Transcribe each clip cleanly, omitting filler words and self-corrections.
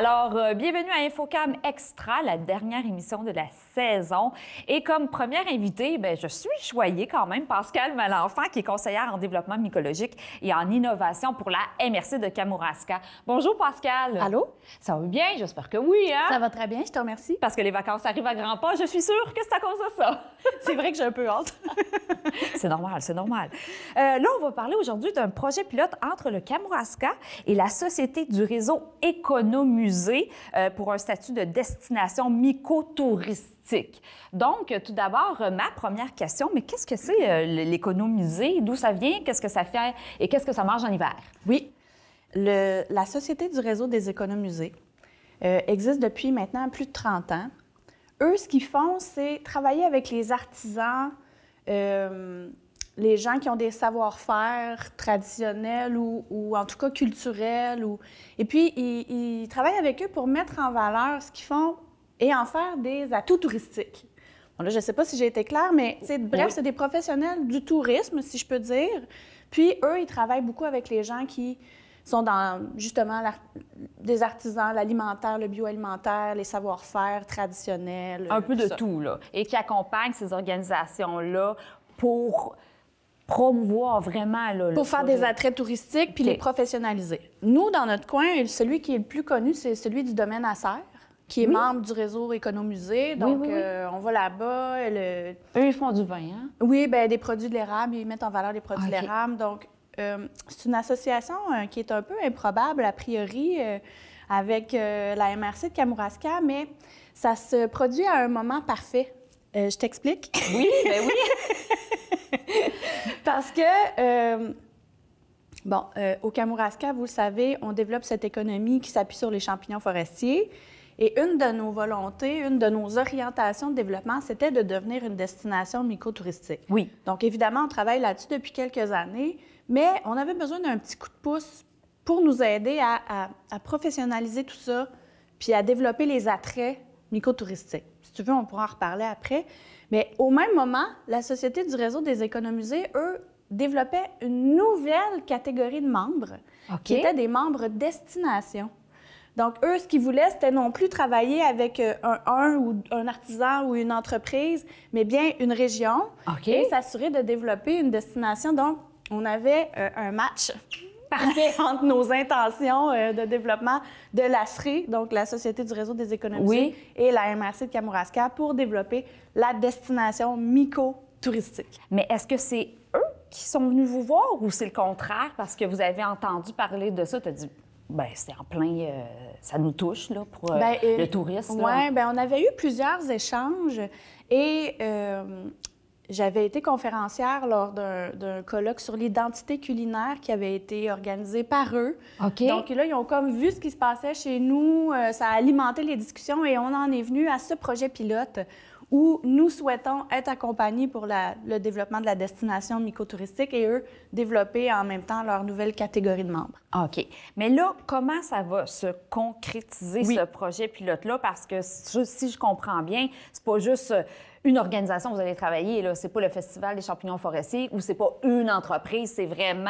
Alors, bienvenue à InfoCam Extra, la dernière émission de la saison. Et comme première invitée, je suis choyée quand même, Pascale Malenfant, qui est conseillère en développement mycologique et en innovation pour la MRC de Kamouraska. Bonjour, Pascale. Allô? Ça va bien? J'espère que oui, hein? Ça va très bien, je te remercie. Parce que les vacances arrivent à grands pas, je suis sûre que c'est à cause de ça. C'est vrai que j'ai un peu hâte. C'est normal, c'est normal. Là, on va parler aujourd'hui d'un projet pilote entre le Kamouraska et la Société du réseau Économusée pour un statut de destination mycotouristique. Donc, tout d'abord, ma première question, mais qu'est-ce que c'est l'économusée? D'où ça vient? Qu'est-ce que ça fait? Et qu'est-ce que ça mange en hiver? Oui. La Société du réseau des économusées existe depuis maintenant plus de 30 ans. Eux, ce qu'ils font, c'est travailler avec les artisans, les gens qui ont des savoir-faire traditionnels ou en tout cas culturels. Et puis, ils travaillent avec eux pour mettre en valeur ce qu'ils font et en faire des atouts touristiques. Bon, là, je ne sais pas si j'ai été claire, mais bref, c'est des professionnels du tourisme, si je peux dire. Puis, eux, ils travaillent beaucoup avec les gens qui sont dans, justement, des artisans, l'alimentaire, le bioalimentaire, les savoir-faire traditionnels. Un peu de tout, là. Et qui accompagnent ces organisations-là pour promouvoir vraiment là, pour faire des attraits touristiques puis les professionnaliser. Nous, dans notre coin, celui qui est le plus connu, c'est celui du domaine à Serres, qui est membre du réseau Économusée. Donc, on va là-bas. Eux, ils font du vin, hein? Oui, bien, des produits de l'érable. Ils mettent en valeur des produits de l'érable. Donc, c'est une association qui est un peu improbable, a priori, avec la MRC de Kamouraska, mais ça se produit à un moment parfait. Je t'explique? Oui, bien oui! Parce que, au Kamouraska, vous le savez, on développe cette économie qui s'appuie sur les champignons forestiers. Et une de nos volontés, une de nos orientations de développement, c'était de devenir une destination mycotouristique. Oui. Donc, évidemment, on travaille là-dessus depuis quelques années, mais on avait besoin d'un petit coup de pouce pour nous aider à professionnaliser tout ça, puis à développer les attraits mycotouristiques. Si tu veux, on pourra en reparler après. Mais au même moment, la Société du réseau des économusées, eux, développaient une nouvelle catégorie de membres qui étaient des membres destination. Donc, eux, ce qu'ils voulaient, c'était non plus travailler avec un artisan ou une entreprise, mais bien une région et s'assurer de développer une destination. Donc, on avait un match parfait entre nos intentions de développement de l'ASRE, donc la Société du réseau des économusées, et la MRC de Kamouraska pour développer la destination mycotouristique. Mais est-ce que c'est eux qui sont venus vous voir ou c'est le contraire parce que vous avez entendu parler de ça? Tu as dit, c'est en plein, ça nous touche là, pour le tourisme. Oui, on avait eu plusieurs échanges et j'avais été conférencière lors d'un colloque sur l'identité culinaire qui avait été organisé par eux. Donc là, ils ont comme vu ce qui se passait chez nous, ça a alimenté les discussions et on en est venu à ce projet pilote où nous souhaitons être accompagnés pour le développement de la destination mycotouristique et eux développer en même temps leur nouvelle catégorie de membres. OK. Mais là, comment ça va se concrétiser, ce projet pilote-là? Parce que si je comprends bien, c'est pas juste une organisation que vous allez travailler, là. C'est pas le Festival des champignons forestiers ou c'est pas une entreprise, c'est vraiment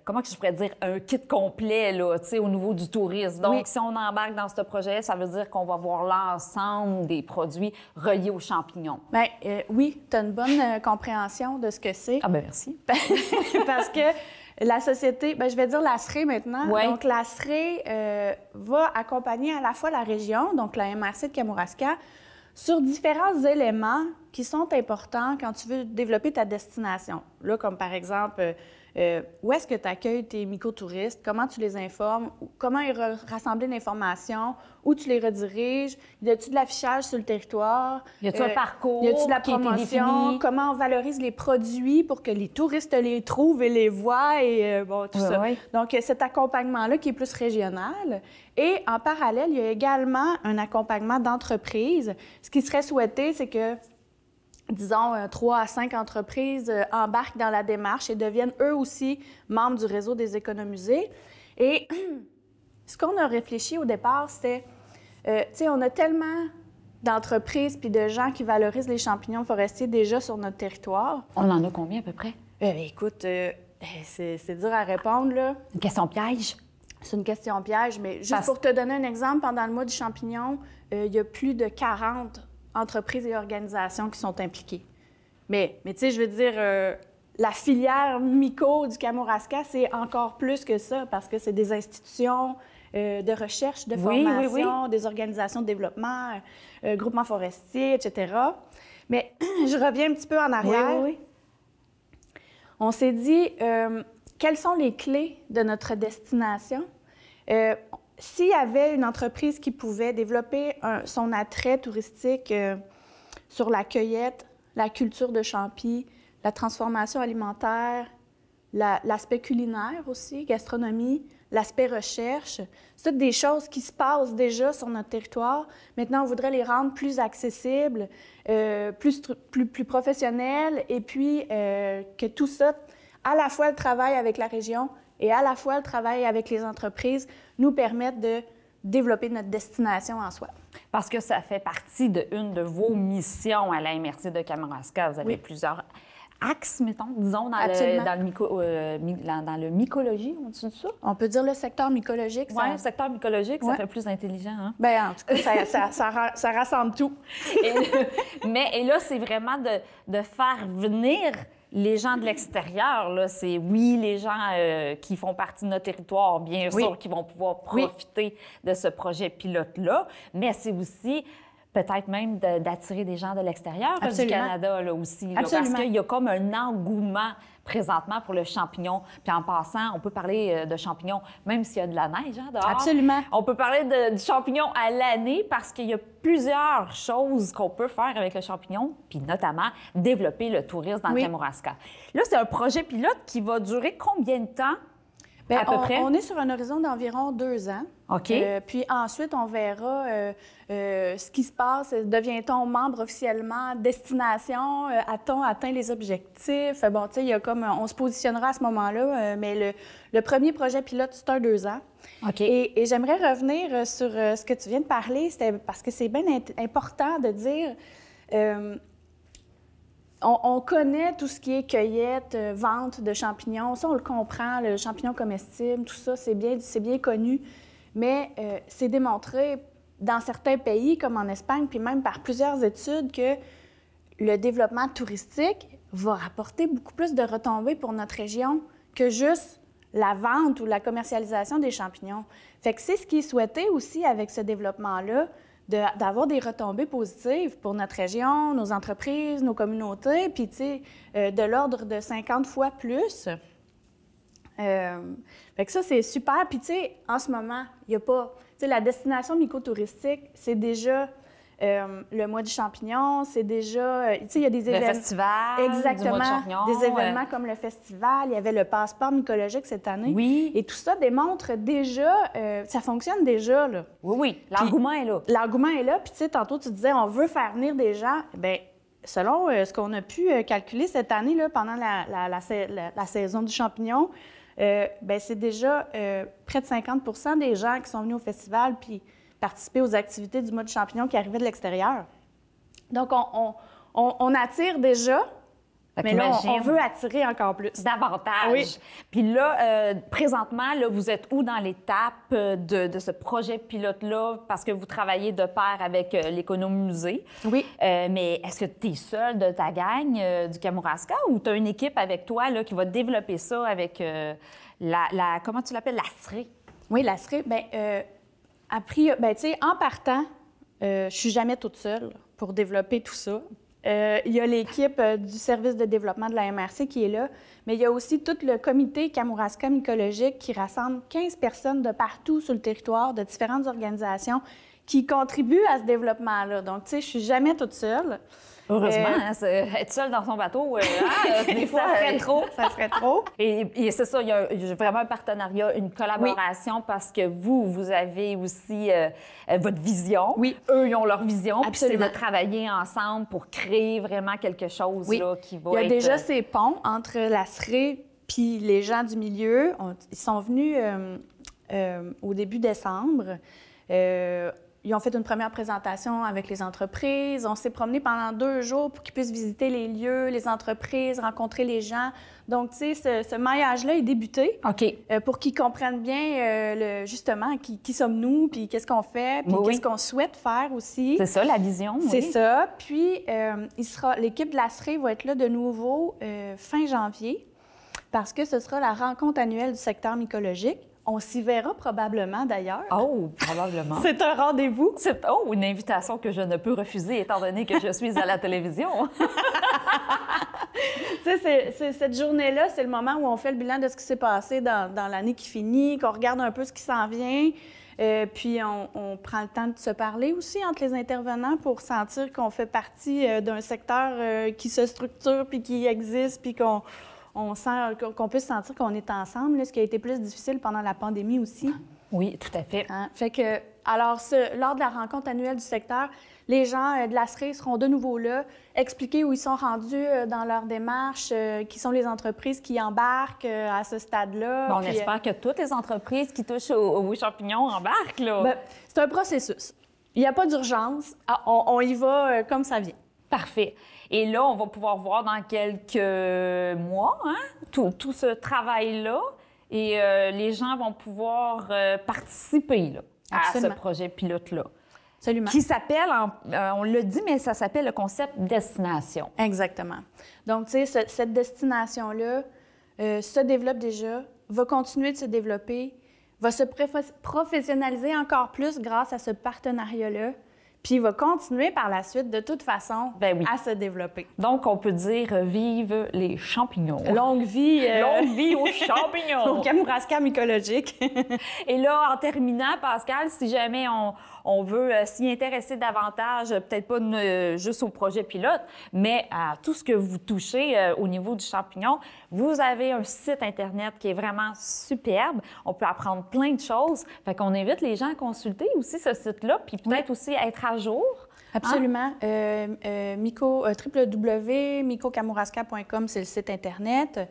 comment que je pourrais dire, un kit complet là, au niveau du tourisme. Donc, si on embarque dans ce projet, ça veut dire qu'on va voir l'ensemble des produits reliés aux champignons. Oui, tu as une bonne compréhension de ce que c'est. Ah merci. Parce que la société, je vais dire l'ASRE maintenant. Donc, l'ASRE va accompagner à la fois la région, donc la MRC de Kamouraska, sur différents éléments qui sont importants quand tu veux développer ta destination. Là, comme par exemple, où est-ce que tu accueilles tes mycotouristes, comment tu les informes, comment rassembler l'information, où tu les rediriges, y a-t-il de l'affichage sur le territoire? Y a-t-il un parcours? Y a-t-il de la promotion? Comment on valorise les produits pour que les touristes les trouvent et les voient et tout ça. Donc, cet accompagnement-là qui est plus régional. Et en parallèle, il y a également un accompagnement d'entreprise. Ce qui serait souhaité, c'est que disons, 3 à 5 entreprises embarquent dans la démarche et deviennent eux aussi membres du réseau des économusées. Et ce qu'on a réfléchi au départ, c'était, tu sais, on a tellement d'entreprises puis de gens qui valorisent les champignons forestiers déjà sur notre territoire. On en a combien à peu près? Écoute, c'est dur à répondre, là. Une question piège? C'est une question piège, mais juste pour te donner un exemple, pendant le mois du champignon, il y a plus de 40 entreprises et organisations qui sont impliquées. Mais tu sais, je veux dire, la filière myco du Kamouraska, c'est encore plus que ça, parce que c'est des institutions de recherche, de formation, des organisations de développement, groupements forestiers, etc. Mais je reviens un petit peu en arrière. On s'est dit, quelles sont les clés de notre destination? S'il y avait une entreprise qui pouvait développer son attrait touristique sur la cueillette, la culture de champi, la transformation alimentaire, l'aspect culinaire aussi, gastronomie, l'aspect recherche, c'est toutes des choses qui se passent déjà sur notre territoire. Maintenant, on voudrait les rendre plus accessibles, plus professionnels, et puis que tout ça, à la fois le travail avec la région et à la fois le travail avec les entreprises, nous permettent de développer notre destination en soi. Parce que ça fait partie d'une de vos missions à la MRC de Kamouraska. Vous avez plusieurs axes, mettons, disons, dans le mycologie, on dit ça? On peut dire le secteur mycologique. Oui, le secteur mycologique, ça fait plus intelligent. Hein? Bien, en tout cas, ça rassemble tout. Et là, c'est vraiment de faire venir les gens de l'extérieur. C'est, les gens qui font partie de notre territoire, bien sûr, qui vont pouvoir profiter de ce projet pilote-là, mais c'est aussi peut-être même d'attirer des gens de l'extérieur du Canada là, aussi. Là, parce qu'il y a comme un engouement présentement pour le champignon. Puis en passant, on peut parler de champignons, même s'il y a de la neige dehors. Absolument. On peut parler du champignon à l'année parce qu'il y a plusieurs choses qu'on peut faire avec le champignon, puis notamment développer le tourisme dans le Kamouraska. Là, c'est un projet pilote qui va durer combien de temps? Bien, à peu près? On est sur un horizon d'environ 2 ans. OK. Puis ensuite, on verra ce qui se passe. Devient-on membre officiellement? Destination? A-t-on atteint les objectifs? Bon, tu sais, il y a comme... On se positionnera à ce moment-là, mais le premier projet pilote, c'est un 2 ans. OK. Et j'aimerais revenir sur ce que tu viens de parler, parce que c'est bien important de dire... On connaît tout ce qui est cueillette, vente de champignons. Ça, on le comprend, le champignon comestible, tout ça, c'est bien connu. Mais c'est démontré dans certains pays, comme en Espagne, puis même par plusieurs études, que le développement touristique va rapporter beaucoup plus de retombées pour notre région que juste la vente ou la commercialisation des champignons. Fait que c'est ce qui est souhaité aussi avec ce développement-là, d'avoir des retombées positives pour notre région, nos entreprises, nos communautés, puis, tu sais, de l'ordre de 50 fois plus. Fait que ça, c'est super. Puis, tu sais, en ce moment, il n'y a pas... Tu sais, la destination mycotouristique, c'est déjà le mois du champignon, c'est déjà... Tu sais, il y a des événements... Le festival Exactement, du mois de champignon. Des événements comme le festival. Il y avait le passeport mycologique cette année. Oui. Et tout ça démontre déjà... ça fonctionne déjà, là. Oui. L'engouement est là. L'engouement est là. Puis, tu sais, tantôt, tu disais, on veut faire venir des gens. Bien, selon ce qu'on a pu calculer cette année, là, pendant la saison du champignon, bien, c'est déjà près de 50 des gens qui sont venus au festival puis participer aux activités du mois du champignon qui arrivaient de l'extérieur. Donc, on attire déjà, mais là, on veut attirer encore plus. Davantage. Oui. Puis là, présentement, là, vous êtes où dans l'étape de ce projet pilote-là? Parce que vous travaillez de pair avec l'Économusée. Oui. Mais est-ce que tu es seule de ta gang du Kamouraska ou tu as une équipe avec toi là, qui va développer ça avec comment tu l'appelles, la SRE? Oui, la SRE. Bien, tu sais, en partant, je suis jamais toute seule pour développer tout ça. Il y a l'équipe du service de développement de la MRC qui est là, mais il y a aussi tout le comité Kamouraska mycologique qui rassemble 15 personnes de partout sur le territoire, de différentes organisations qui contribuent à ce développement-là. Donc, tu sais, je suis jamais toute seule. Heureusement, être seule dans son bateau, des fois, ça serait trop. Ça serait trop. Et c'est ça, il y a vraiment un partenariat, une collaboration, parce que vous avez aussi votre vision. Oui. Eux, ils ont leur vision. Puis c'est Absolument. de travailler ensemble pour créer vraiment quelque chose là, qui va être... Il y a déjà ces ponts entre la SRE puis les gens du milieu. Ils sont venus au début décembre. ils ont fait une première présentation avec les entreprises. On s'est promené pendant 2 jours pour qu'ils puissent visiter les lieux, les entreprises, rencontrer les gens. Donc, tu sais, ce maillage-là est débuté pour qu'ils comprennent bien, justement, qui sommes-nous, puis qu'est-ce qu'on fait, puis qu'est-ce qu'on souhaite faire aussi. C'est ça, la vision. C'est ça. Puis, l'équipe de la SRE va être là de nouveau fin janvier parce que ce sera la rencontre annuelle du secteur mycologique. On s'y verra probablement, d'ailleurs. Oh, probablement. C'est un rendez-vous. C'est une invitation que je ne peux refuser étant donné que je suis à la télévision. Tu sais, cette journée-là, c'est le moment où on fait le bilan de ce qui s'est passé dans l'année qui finit, qu'on regarde un peu ce qui s'en vient. Puis on prend le temps de se parler aussi entre les intervenants pour sentir qu'on fait partie d'un secteur qui se structure puis qui existe, puis qu'on puisse sentir qu'on est ensemble, là, ce qui a été plus difficile pendant la pandémie aussi. Oui, tout à fait. Hein? Fait que, alors, lors de la rencontre annuelle du secteur, les gens de la SRE seront de nouveau là, expliquer où ils sont rendus dans leur démarche, qui sont les entreprises qui embarquent à ce stade-là. Bon, on espère que toutes les entreprises qui touchent aux champignons embarquent, là. Ben, c'est un processus. Il n'y a pas d'urgence. On y va comme ça vient. Parfait. Et là, on va pouvoir voir dans quelques mois tout ce travail-là et les gens vont pouvoir participer là, à ce projet pilote-là. Absolument. Qui s'appelle, on l'a dit, mais ça s'appelle le concept destination. Exactement. Donc, tu sais, cette destination-là se développe déjà, va continuer de se développer, va se professionnaliser encore plus grâce à ce partenariat-là. Puis il va continuer par la suite, de toute façon, à se développer. Donc, on peut dire vive les champignons. Longue vie aux champignons. Au Kamouraska mycologique. Et là, en terminant, Pascal, si jamais on veut s'y intéresser davantage, peut-être pas juste au projet pilote, mais à tout ce que vous touchez au niveau du champignon, vous avez un site Internet qui est vraiment superbe. On peut apprendre plein de choses. Fait qu'on invite les gens à consulter aussi ce site-là, puis peut-être aussi être à jour. Absolument. www.mycokamouraska.com, c'est le site Internet.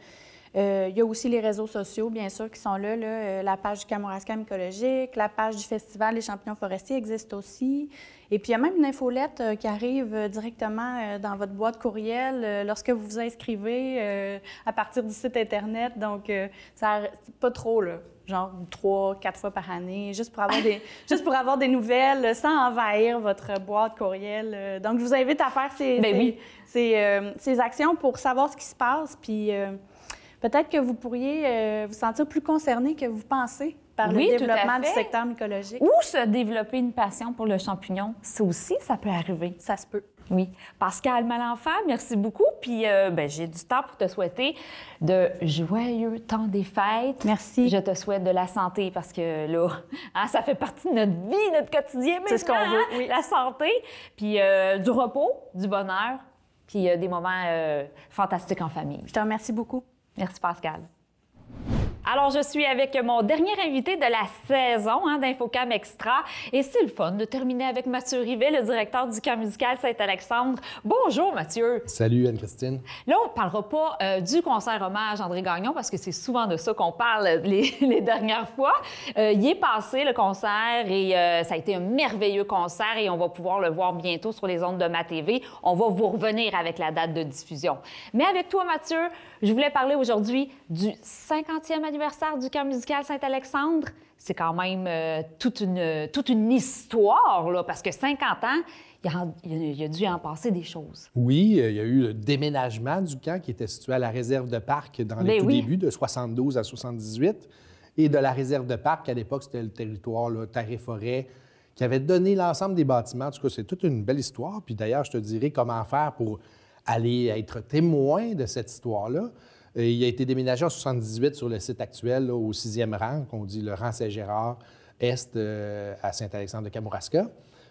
Il y a aussi les réseaux sociaux, bien sûr, qui sont là. La page du Kamouraska mycologique, la page du Festival des champignons forestiers existe aussi. Et puis, il y a même une infolette qui arrive directement dans votre boîte courriel lorsque vous vous inscrivez à partir du site Internet. Donc, ça pas trop, là. Genre 3-4 fois par année, juste pour avoir des nouvelles, sans envahir votre boîte courriel. Donc, je vous invite à faire ces actions pour savoir ce qui se passe. Puis, peut-être que vous pourriez vous sentir plus concerné que vous pensez par le développement du secteur mycologique. Ou se développer une passion pour le champignon. Ça aussi, ça peut arriver. Ça se peut. Oui. Pascal Malenfant, merci beaucoup. Puis, j'ai du temps pour te souhaiter de joyeux temps des fêtes. Merci. Je te souhaite de la santé parce que là, ça fait partie de notre vie, notre quotidien. C'est ce qu'on veut, oui. La santé. Puis, du repos, du bonheur, puis des moments fantastiques en famille. Je te remercie beaucoup. Merci, Pascal. Alors, je suis avec mon dernier invité de la saison d'Infocam Extra. Et c'est le fun de terminer avec Mathieu Rivet, le directeur du camp musical Saint-Alexandre. Bonjour, Mathieu. Salut, Anne-Christine. Là, on ne parlera pas du concert hommage André Gagnon parce que c'est souvent de ça qu'on parle les dernières fois. Il est passé, le concert, et ça a été un merveilleux concert et on va pouvoir le voir bientôt sur les ondes de MaTV. On va vous revenir avec la date de diffusion. Mais avec toi, Mathieu, je voulais parler aujourd'hui du 50e anniversaire du camp musical Saint-Alexandre. C'est quand même toute une histoire, là, parce que 50 ans, il a dû en passer des choses. Oui, il y a eu le déménagement du camp qui était situé à la réserve de parc dans les tout débuts, de 72 à 78. Et de la réserve de parc, à l'époque, c'était le territoire terre et forêt qui avait donné l'ensemble des bâtiments. En tout cas, c'est toute une belle histoire. Puis d'ailleurs, je te dirais comment faire pour aller être témoin de cette histoire-là. Il a été déménagé en 78 sur le site actuel, là, au 6e rang, qu'on dit le rang Saint-Gérard, est à Saint-Alexandre de Kamouraska.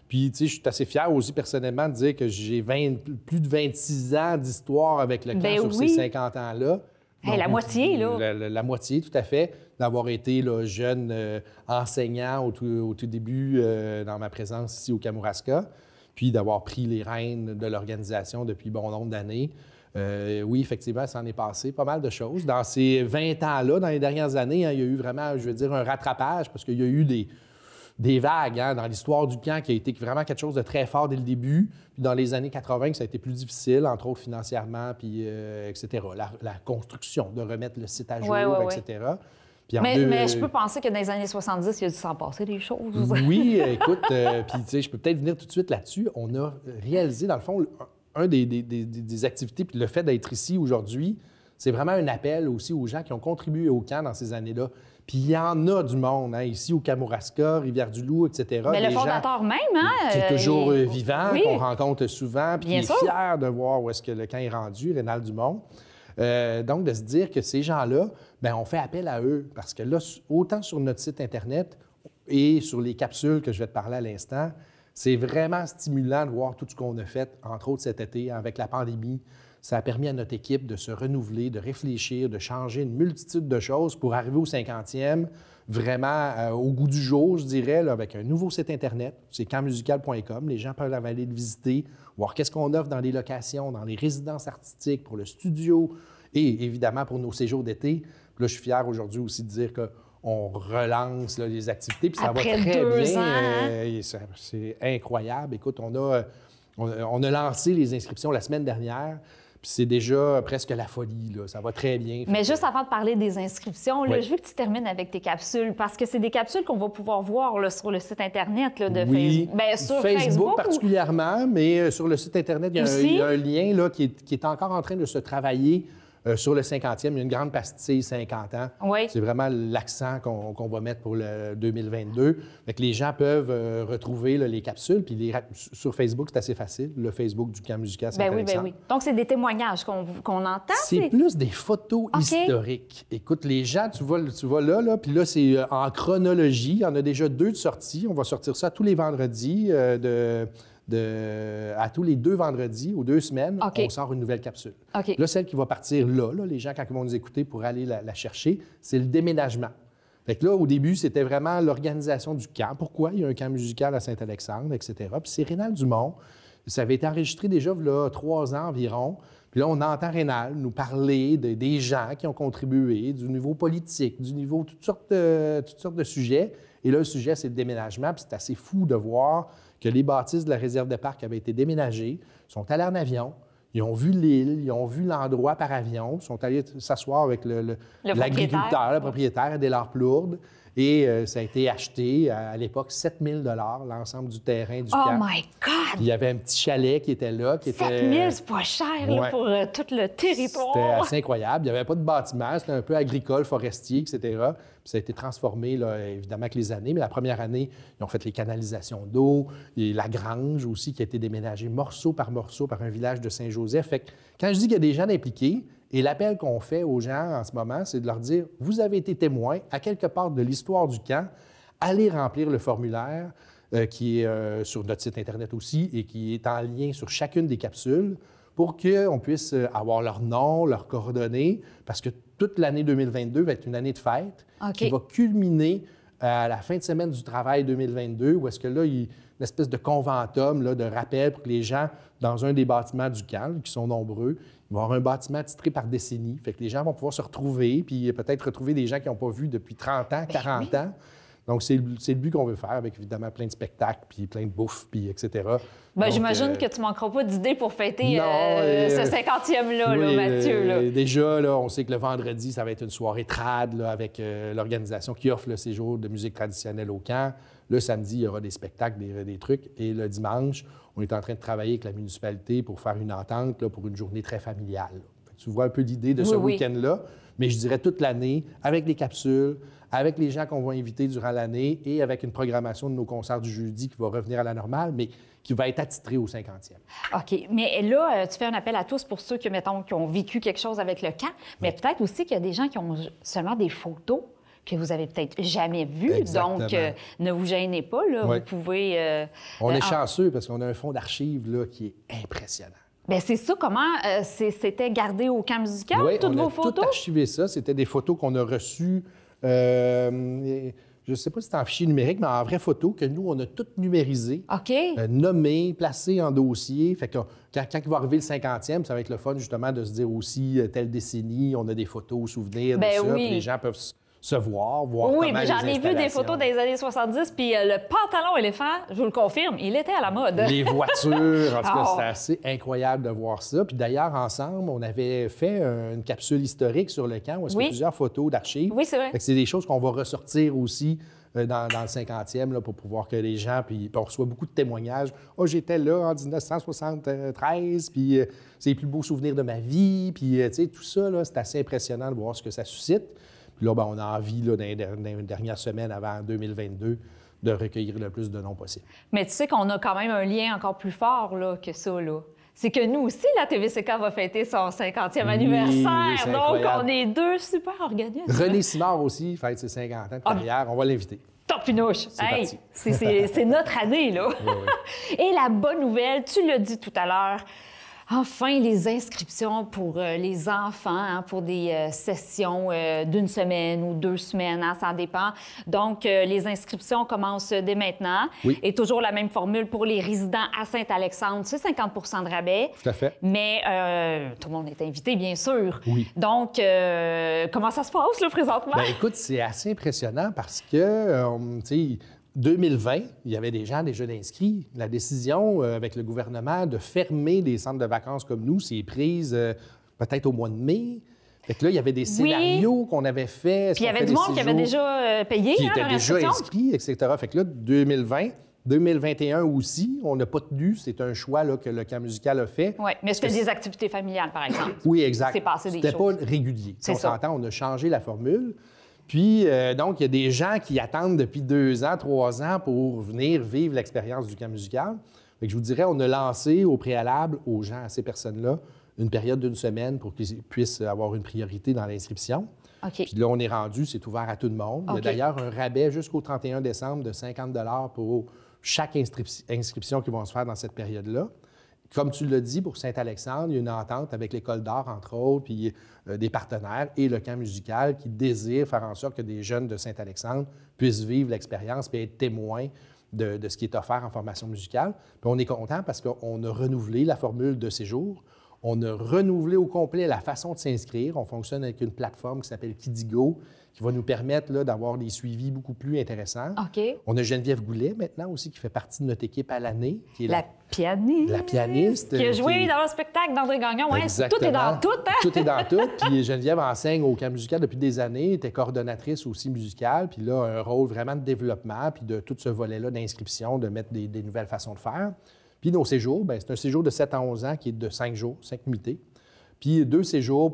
Puis, tu sais, je suis assez fier aussi personnellement de dire que j'ai plus de 26 ans d'histoire avec le camp sur ces 50 ans-là. Donc, la moitié, là. La moitié, tout à fait, d'avoir été là, jeune enseignant au tout début dans ma présence ici au Kamouraska, puis d'avoir pris les rênes de l'organisation depuis bon nombre d'années. Oui, effectivement, ça en est passé pas mal de choses. Dans ces 20 ans-là, dans les dernières années, il y a eu vraiment, je veux dire, un rattrapage parce qu'il y a eu des vagues dans l'histoire du camp qui a été vraiment quelque chose de très fort dès le début. Puis dans les années 80, ça a été plus difficile, entre autres financièrement, puis etc. La construction, de remettre le site à jour, etc. Puis mais je peux penser que dans les années 70, il y a dû s'en passer des choses. Oui, écoute, puis tu sais, je peux peut-être venir tout de suite là-dessus. On a réalisé, dans le fond, un des activités, puis le fait d'être ici aujourd'hui, c'est vraiment un appel aussi aux gens qui ont contribué au camp dans ces années-là. Puis il y en a du monde, ici au Kamouraska, Rivière-du-Loup, etc. Mais le fondateur même, qui est toujours vivant, qu'on rencontre souvent, puis qui est sûr. fier de voir où est-ce que le camp est rendu, Rénal Dumont. Donc, de se dire que ces gens-là, bien, on fait appel à eux, parce que là, autant sur notre site Internet et sur les capsules que je vais te parler à l'instant, c'est vraiment stimulant de voir tout ce qu'on a fait, entre autres cet été, avec la pandémie. Ça a permis à notre équipe de se renouveler, de réfléchir, de changer une multitude de choses pour arriver au 50e, vraiment au goût du jour, je dirais, là, avec un nouveau site Internet. C'est campmusical.com. Les gens peuvent aller le visiter, voir qu'est-ce qu'on offre dans les locations, dans les résidences artistiques, pour le studio et évidemment pour nos séjours d'été. Puis là, je suis fier aujourd'hui aussi de dire qu'on relance là, les activités, puis ça Après va très 2 bien. ans, C'est incroyable. Écoute, on a lancé les inscriptions la semaine dernière. Puis c'est déjà presque la folie, là. Ça va très bien. Mais juste avant de parler des inscriptions, là, Oui. je veux que tu termines avec tes capsules, parce que c'est des capsules qu'on va pouvoir voir là, sur le site Internet là, de Oui, Facebook. Bien, sur Facebook particulièrement, mais sur le site Internet, il y a un lien là, qui est encore en train de se travailler sur le 50e. Il y a une grande pastille 50 ans. Oui. C'est vraiment l'accent qu'on va mettre pour le 2022. Fait que les gens peuvent retrouver là, les capsules. Puis sur Facebook, c'est assez facile. Le Facebook du Camp musical Saint-Alexandre. Ben oui. Donc, c'est des témoignages qu'on entend. C'est plus des photos historiques. Écoute, les gens, tu vois là, puis là, c'est en chronologie. Il y en a déjà 2 de sorties. On va sortir ça tous les vendredis, à tous les 2 vendredis ou 2 semaines, on sort une nouvelle capsule. Là, celle qui va partir là, les gens, quand ils vont nous écouter pour aller la chercher, c'est le déménagement. Fait que là, au début, c'était vraiment l'organisation du camp. Pourquoi il y a un camp musical à Saint-Alexandre, etc. Puis c'est Rénal Dumont. Ça avait été enregistré déjà il y a 3 ans environ. Puis là, on entend Rénal nous parler des gens qui ont contribué, du niveau politique, du niveau toutes sortes de sujets. Et là, le sujet, c'est le déménagement. Puis c'est assez fou de voir que les bâtisses de la réserve de parc avaient été déménagées, sont allés en avion, ils ont vu l'île, ils ont vu l'endroit par avion, sont allés s'asseoir avec l'agriculteur, le propriétaire à Des-Lards-Plourdes. Et ça a été acheté à l'époque 7 000 l'ensemble du terrain du camp. Oh my God! Puis il y avait un petit chalet qui était là. 7 000, c'est pas cher là, pour tout le territoire. C'était assez incroyable. Il n'y avait pas de bâtiment, c'était un peu agricole, forestier, etc. Puis ça a été transformé, là, évidemment, avec les années. Mais la première année, ils ont fait les canalisations d'eau, et la grange aussi qui a été déménagée morceau par un village de Saint-Joseph. Fait que quand je dis qu'il y a des gens impliqués, et l'appel qu'on fait aux gens en ce moment, c'est de leur dire « Vous avez été témoins à quelque part de l'histoire du camp, allez remplir le formulaire qui est sur notre site Internet aussi et qui est en lien sur chacune des capsules pour qu'on puisse avoir leur nom, leurs coordonnées, parce que toute l'année 2022 va être une année de fête qui va culminer à la fin de semaine du travail 2022, où est-ce que là, il y a une espèce de conventum là, de rappel pour que les gens, dans un des bâtiments du camp, qui sont nombreux, il va y avoir un bâtiment titré par décennie. Fait que les gens vont pouvoir se retrouver, puis peut-être retrouver des gens qu'ils n'ont pas vus depuis 30 ans, 40 ans. Donc, c'est le but qu'on veut faire, avec évidemment plein de spectacles, puis plein de bouffe, puis etc. Bien, j'imagine que tu ne manqueras pas d'idées pour fêter ce 50e-là, oui, Mathieu. Là. Déjà, là, on sait que le vendredi, ça va être une soirée trad là, avec l'organisation qui offre le séjour de musique traditionnelle au camp. Le samedi, il y aura des spectacles, des trucs. Et le dimanche, on est en train de travailler avec la municipalité pour faire une entente là, pour une journée très familiale. Tu vois un peu l'idée de ce week-end-là, mais je dirais toute l'année, avec les capsules, avec les gens qu'on va inviter durant l'année et avec une programmation de nos concerts du jeudi qui va revenir à la normale, mais qui va être attitrée au 50e. OK. Mais là, tu fais un appel à tous pour ceux qui, mettons, qui ont vécu quelque chose avec le camp, mais peut-être aussi qu'il y a des gens qui ont seulement des photos que vous avez peut-être jamais vues. Exactement. Donc, ne vous gênez pas, là. Vous pouvez... On est chanceux parce qu'on a un fonds d'archives là, qui est impressionnant. Bien, c'est ça. Comment c'était gardé au camp musical, toutes vos photos? Oui, on a tout archivé ça. C'était des photos qu'on a reçues... je ne sais pas si c'est en fichier numérique, mais en vraie photo, que nous, on a toutes numérisées, nommées, placées en dossier. Fait que quand il va arriver le 50e, ça va être le fun, justement, de se dire aussi telle décennie, on a des photos, souvenirs de ça, puis les gens peuvent se voir oui, comment mais j'en ai vu des photos des années 70, puis le pantalon éléphant, je vous le confirme, il était à la mode. Les voitures, en tout cas, c'était assez incroyable de voir ça. Puis d'ailleurs, ensemble, on avait fait une capsule historique sur le camp où il y a plusieurs photos d'archives. Oui, c'est vrai. C'est des choses qu'on va ressortir aussi dans le 50e là, pour pouvoir que les gens, puis on reçoit beaucoup de témoignages. « Oh, j'étais là en 1973, puis c'est les plus beaux souvenirs de ma vie. » Puis, tu sais, tout ça, là, c'est assez impressionnant de voir ce que ça suscite. Puis là, ben, on a envie, là, dans les dernières semaines avant 2022, de recueillir le plus de noms possible. Mais tu sais qu'on a quand même un lien encore plus fort là, que ça, là. C'est que nous aussi, la TVCK va fêter son 50e anniversaire. Donc, on est deux super organismes. René Simard aussi fête ses 50 ans de carrière. On va l'inviter. Top pinouche! Hey, c'est notre année, là. Oui, oui. Et la bonne nouvelle, tu l'as dit tout à l'heure, enfin, les inscriptions pour les enfants, hein, pour des sessions d'une semaine ou 2 semaines, hein, ça dépend. Donc, les inscriptions commencent dès maintenant. Oui. Et toujours la même formule pour les résidents à Saint-Alexandre, c'est 50 de rabais. Tout à fait. Mais tout le monde est invité, bien sûr. Oui. Donc, comment ça se passe, là, présentement? Bien, écoute, c'est assez impressionnant parce que, tu sais, 2020, il y avait des gens déjà d'inscrits. La décision avec le gouvernement de fermer des centres de vacances comme nous, c'est prise peut-être au mois de mai. Fait que là, il y avait des scénarios qu'on avait faits. Puis il y avait du monde qui avait déjà payé, qui hein, était leur déjà inscription. inscrit, etc. Fait que là, 2020, 2021 aussi, on n'a pas tenu. C'est un choix là, que le camp musical a fait. Oui, mais c'était des activités familiales, par exemple. Oui, exact. C'est passé des C'était choses. pas régulier. C'est on ça. s'entend, on a changé la formule. Puis, donc, il y a des gens qui attendent depuis 2 ans, 3 ans pour venir vivre l'expérience du camp musical. Fait que je vous dirais, on a lancé au préalable aux gens, à ces personnes-là, une période d'1 semaine pour qu'ils puissent avoir une priorité dans l'inscription. OK. Puis là, on est rendu, c'est ouvert à tout le monde. Il y a OK. d'ailleurs un rabais jusqu'au 31 décembre de 50 pour chaque inscription qui vont se faire dans cette période-là. Comme tu l'as dit, pour Saint-Alexandre, il y a une entente avec l'École d'art, entre autres, puis des partenaires et le camp musical qui désirent faire en sorte que des jeunes de Saint-Alexandre puissent vivre l'expérience et être témoins de ce qui est offert en formation musicale. Puis on est content parce qu'on a renouvelé la formule de séjour. On a renouvelé au complet la façon de s'inscrire. On fonctionne avec une plateforme qui s'appelle Kidigo, qui va nous permettre là, d'avoir des suivis beaucoup plus intéressants. OK. On a Geneviève Goulet maintenant aussi, qui fait partie de notre équipe à l'année. Qui est La pianiste. La pianiste. Qui a joué dans le spectacle d'André Gagnon. Ouais, Exactement. tout est dans tout, hein? Tout est dans tout. Puis Geneviève enseigne au camp musical depuis des années, était coordonnatrice aussi musicale, puis là, un rôle vraiment de développement, puis de tout ce volet-là d'inscription, de mettre des nouvelles façons de faire. Puis nos séjours, bien, c'est un séjour de 7 à 11 ans qui est de 5 jours, 5 nuitées. Puis 2 séjours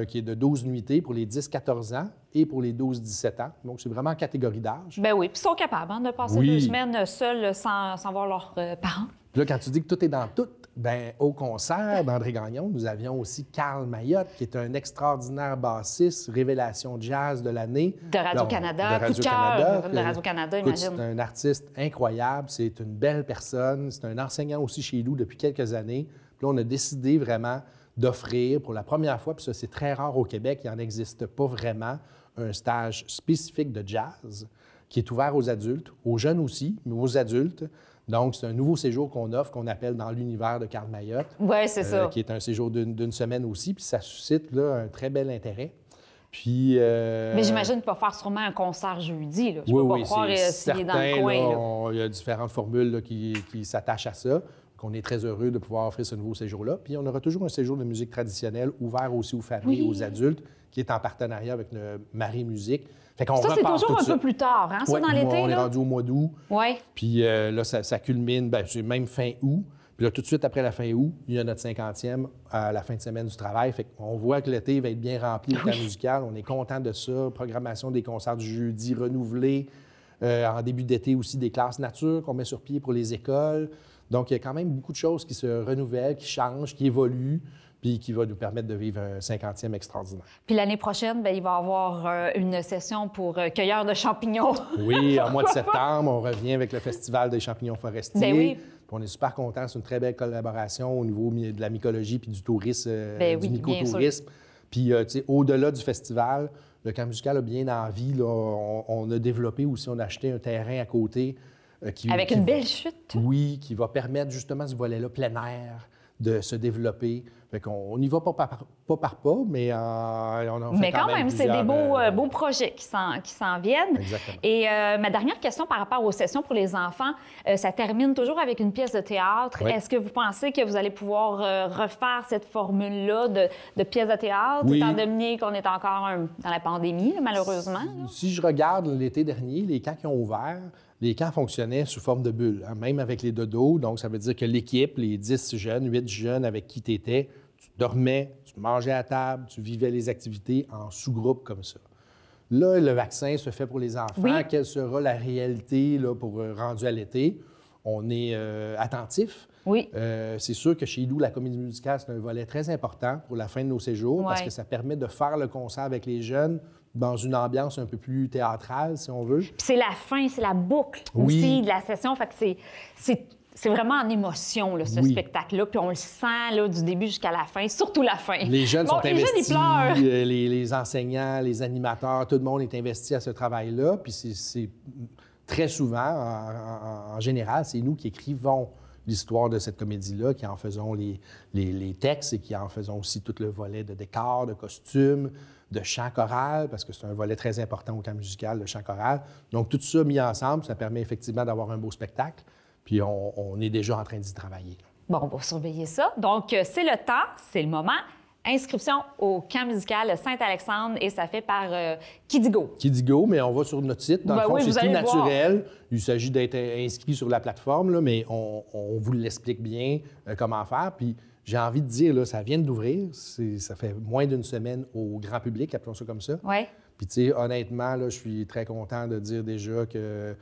qui est de 12 nuitées pour les 10-14 ans et pour les 12-17 ans. Donc, c'est vraiment en catégorie d'âge. Ben oui, puis ils sont capables hein, de passer Oui. 2 semaines seuls sans voir leurs parents. Puis là, quand tu dis que tout est dans tout, bien, au concert d'André Gagnon, nous avions aussi Carl Mayotte, qui est un extraordinaire bassiste, révélation jazz de l'année. De Radio-Canada, de coup de cœur Radio-Canada. de Radio-Canada, Écoute, imagine. c'est un artiste incroyable, c'est une belle personne, c'est un enseignant aussi chez nous depuis quelques années. Puis là, on a décidé vraiment d'offrir pour la première fois, puis ça, c'est très rare au Québec, il n'en existe pas vraiment, un stage spécifique de jazz qui est ouvert aux adultes, aux jeunes aussi, mais aux adultes. Donc, c'est un nouveau séjour qu'on offre, qu'on appelle dans l'univers de Carl Mayotte. Oui, c'est ça. Qui est un séjour d'une semaine aussi, puis ça suscite là, un très bel intérêt. Puis, Mais j'imagine qu'il va faire sûrement un concert jeudi. Là. Je peux pas croire s'il est dans le coin. Là, il y a différentes formules là, qui s'attachent à ça. On est très heureux de pouvoir offrir ce nouveau séjour-là. Puis on aura toujours un séjour de musique traditionnelle ouvert aussi aux familles, aux adultes, qui est en partenariat avec le Marie Musique. Fait qu'on Ça, c'est repart toujours tout un ça. peu plus tard, hein, ça, Ouais, dans l'été? on est là? rendu au mois d'août. Oui. Puis là, ça culmine, bien, c'est même fin août. Puis là, tout de suite après la fin août, il y a notre 50e à la fin de semaine du travail. Fait qu'on voit que l'été va être bien rempli, le temps musical. On est content de ça. Programmation des concerts du jeudi renouvelée. En début d'été aussi, des classes nature qu'on met sur pied pour les écoles. Donc, il y a quand même beaucoup de choses qui se renouvellent, qui changent, qui évoluent, puis qui va nous permettre de vivre un 50e extraordinaire. Puis l'année prochaine, bien, il va y avoir une session pour cueilleurs de champignons. Oui, en mois de septembre, on revient avec le Festival des champignons forestiers. Ben oui. Puis on est super contents. C'est une très belle collaboration au niveau de la mycologie puis du tourisme, Ben du oui, bien mycotourisme. Puis, tu sais, au-delà du festival, le camp musical a bien envie. Là, on a développé aussi, on a acheté un terrain à côté. Avec une belle chute. Oui, qui va permettre justement ce volet-là plein air, de se développer. Fait qu'on y va pas par pas, mais on en fait mais quand même, c'est des beaux projets qui s'en viennent. Exactement. Et ma dernière question par rapport aux sessions pour les enfants, ça termine toujours avec une pièce de théâtre. Oui. Est-ce que vous pensez que vous allez pouvoir refaire cette formule-là de pièce de théâtre, Oui. étant donné qu'on est encore dans la pandémie, malheureusement? Là? Si je regarde l'été dernier, les camps qui ont ouvert, les camps fonctionnaient sous forme de bulles, hein, même avec les dodos. Donc, ça veut dire que l'équipe, les 10 jeunes, 8 jeunes avec qui tu étais, tu dormais, tu mangeais à table, tu vivais les activités en sous-groupe comme ça. Là, le vaccin se fait pour les enfants. Oui. Quelle sera la réalité là, rendu à l'été? On est attentif. Oui. C'est sûr que chez nous, la comédie musicale, c'est un volet très important pour la fin de nos séjours parce que ça permet de faire le concert avec les jeunes dans une ambiance un peu plus théâtrale, si on veut. Puis c'est la fin, c'est la boucle aussi de la session. Fait que c'est vraiment en émotion, là, ce spectacle-là. Puis on le sent là, du début jusqu'à la fin, surtout la fin. Les jeunes sont investis, jeunes, ils pleurent. les enseignants, les animateurs, tout le monde est investi à ce travail-là. Puis c'est très souvent, en général, c'est nous qui écrivons l'histoire de cette comédie-là, qui en faisons les textes et qui en faisons aussi tout le volet de décor, de costumes, de chant choral, parce que c'est un volet très important au camp musical, le chant choral. Donc, tout ça mis ensemble, ça permet effectivement d'avoir un beau spectacle. Puis, on est déjà en train d'y travailler. Bon, on va surveiller ça. Donc, c'est le temps, c'est le moment. Inscription au camp musical Saint-Alexandre et ça fait par Kidigo. Kidigo, mais on va sur notre site. Dans le fond, c'est tout naturel. Il s'agit d'être inscrit sur la plateforme, là, mais on vous l'explique bien comment faire. Puis, j'ai envie de dire, là, ça vient d'ouvrir. Ça fait moins d'une semaine au grand public, appelons ça comme ça. Oui. Puis, tu sais, honnêtement, là, je suis très content de dire déjà que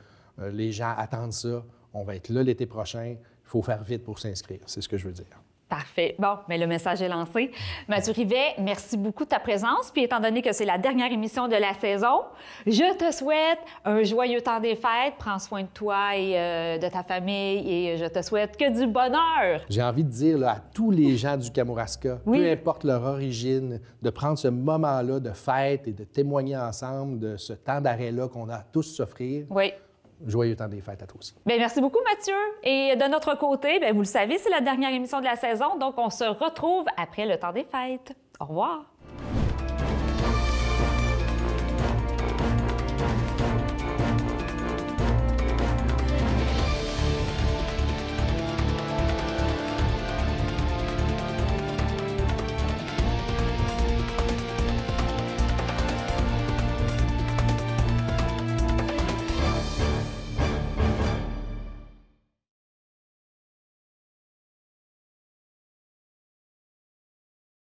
les gens attendent ça. On va être là l'été prochain. Il faut faire vite pour s'inscrire. C'est ce que je veux dire. Parfait. Bon, mais le message est lancé. Mathieu Rivet, merci beaucoup de ta présence. Puis étant donné que c'est la dernière émission de la saison, je te souhaite un joyeux temps des fêtes. Prends soin de toi et de ta famille et je te souhaite que du bonheur. J'ai envie de dire là, à tous les gens du Kamouraska, peu importe leur origine, de prendre ce moment-là de fête et de témoigner ensemble de ce temps d'arrêt-là qu'on a à tous s'offrir. Oui. Joyeux temps des fêtes à toi aussi. Bien, merci beaucoup, Mathieu. Et de notre côté, bien, vous le savez, c'est la dernière émission de la saison, donc on se retrouve après le temps des fêtes. Au revoir.